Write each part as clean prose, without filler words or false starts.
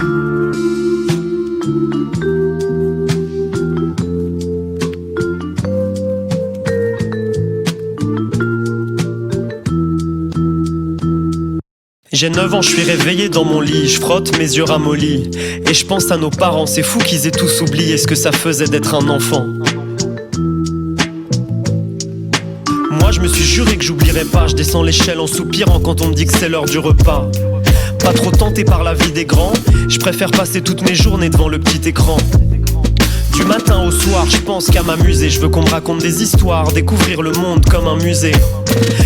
J'ai 9 ans, je suis réveillé dans mon lit, je frotte mes yeux ramollis et je pense à nos parents, c'est fou qu'ils aient tous oublié ce que ça faisait d'être un enfant. Moi je me suis juré que j'oublierais pas, je descends l'échelle en soupirant quand on me dit que c'est l'heure du repas. Pas trop tenté par la vie des grands, je préfère passer toutes mes journées devant le petit écran. Du matin au soir, je pense qu'à m'amuser. Je veux qu'on me raconte des histoires, découvrir le monde comme un musée.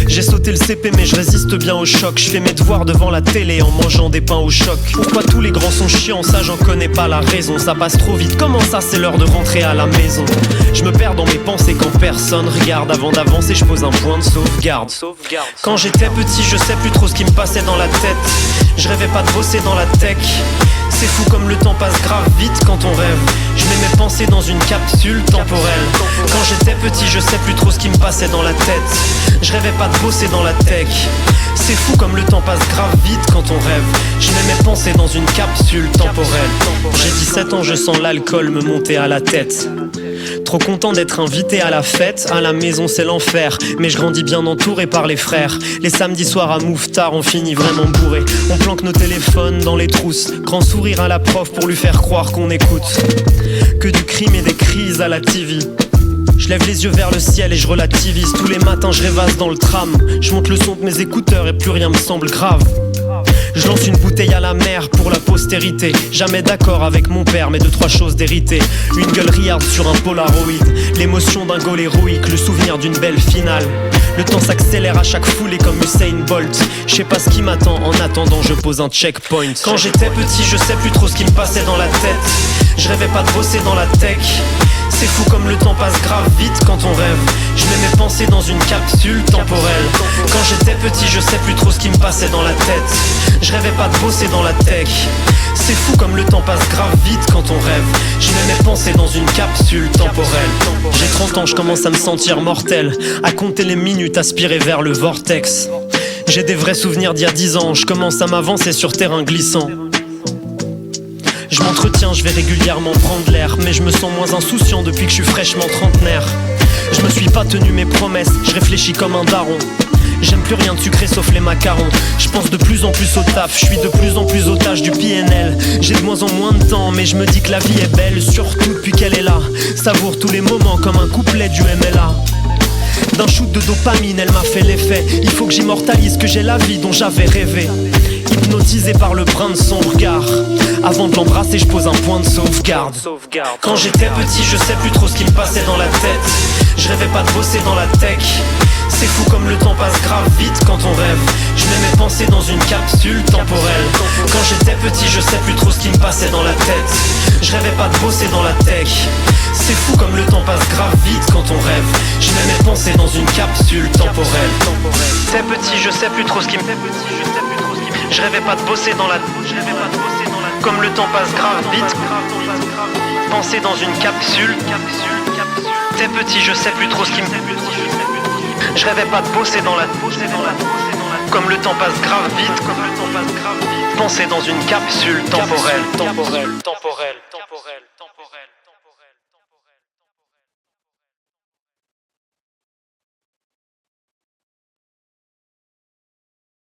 J'ai sauté le CP mais je résiste bien au choc. Je fais mes devoirs devant la télé en mangeant des pains au choc. Pourquoi tous les grands sont chiants, ça j'en connais pas la raison. Ça passe trop vite, comment ça c'est l'heure de rentrer à la maison. Je me perds dans mes pensées quand personne regarde. Avant d'avancer je pose un point de sauvegarde. Quand j'étais petit je sais plus trop ce qui me passait dans la tête. Je rêvais pas de bosser dans la tech. C'est fou comme le temps passe grave vite quand on rêve. Je mets mes pensées dans une capsule temporelle. Quand j'étais petit je sais plus trop ce qui me passait dans la tête. Je rêvais pas de bosser dans la tech. C'est fou comme le temps passe grave vite quand on rêve. Je mets mes pensées dans une capsule temporelle. J'ai 17 ans, je sens l'alcool me monter à la tête. Trop content d'être invité à la fête. À la maison c'est l'enfer, mais je grandis bien entouré par les frères. Les samedis soirs à Mouffetard on finit vraiment bourré. On planque nos téléphones dans les trousses. Grand sourire à la prof pour lui faire croire qu'on écoute. Que du crime et des crises à la TV. Je lève les yeux vers le ciel et je relativise. Tous les matins je rêvasse dans le tram. Je monte le son de mes écouteurs et plus rien me semble grave. Je lance une bouteille à la mer pour la postérité. Jamais d'accord avec mon père, mais 2-3 choses d'hérité. Une gueule riarde sur un polaroid. L'émotion d'un goal héroïque, le souvenir d'une belle finale. Le temps s'accélère à chaque foulée comme Usain Bolt. Je sais pas ce qui m'attend, en attendant je pose un checkpoint. Quand j'étais petit je sais plus trop ce qui me passait dans la tête. Je rêvais pas de bosser dans la tech. C'est fou comme le temps passe grave vite quand on rêve. Je mets mes pensées dans une capsule temporelle. Quand j'étais petit je sais plus trop ce qui me passait dans la tête. Je rêvais pas de bosser dans la tech. C'est fou comme le temps passe grave vite quand on rêve. Je mets mes pensées dans une capsule temporelle. J'ai 30 ans, je commence à me sentir mortel. À compter les minutes, aspirer vers le vortex. J'ai des vrais souvenirs d'il y a 10 ans. Je commence à m'avancer sur terrain glissant. Je m'entretiens, je vais régulièrement prendre l'air. Mais je me sens moins insouciant depuis que je suis fraîchement trentenaire. Je me suis pas tenu mes promesses, je réfléchis comme un daron. J'aime plus rien de sucré sauf les macarons. Je pense de plus en plus au taf, je suis de plus en plus otage du PNL. J'ai de moins en moins de temps mais je me dis que la vie est belle. Surtout depuis qu'elle est là, savoure tous les moments comme un couplet du MLA. D'un shoot de dopamine elle m'a fait l'effet. Il faut que j'immortalise que j'ai la vie dont j'avais rêvé. Hypnotisé par le brin de son regard. Avant de l'embrasser je pose un point de sauvegarde. Quand j'étais petit je sais plus trop ce qui me passait dans la tête. Je rêvais pas de bosser dans la tech. C'est fou comme le temps passe grave vite quand on rêve. Je mets mes pensées dans une capsule temporelle. Quand j'étais petit je sais plus trop ce qui me passait dans la tête. Je rêvais pas de bosser dans la tech. C'est fou comme le temps passe grave vite quand on rêve. Je mets mes pensées dans une capsule temporelle. J'étais petit je sais plus trop ce qui me... Je rêvais pas de bosser dans la... Comme le temps passe grave vite. Penser dans une capsule. T'es petit je sais plus trop ce qui me... Je rêvais pas de bosser dans la... Comme le temps passe grave vite. Penser dans une capsule temporelle.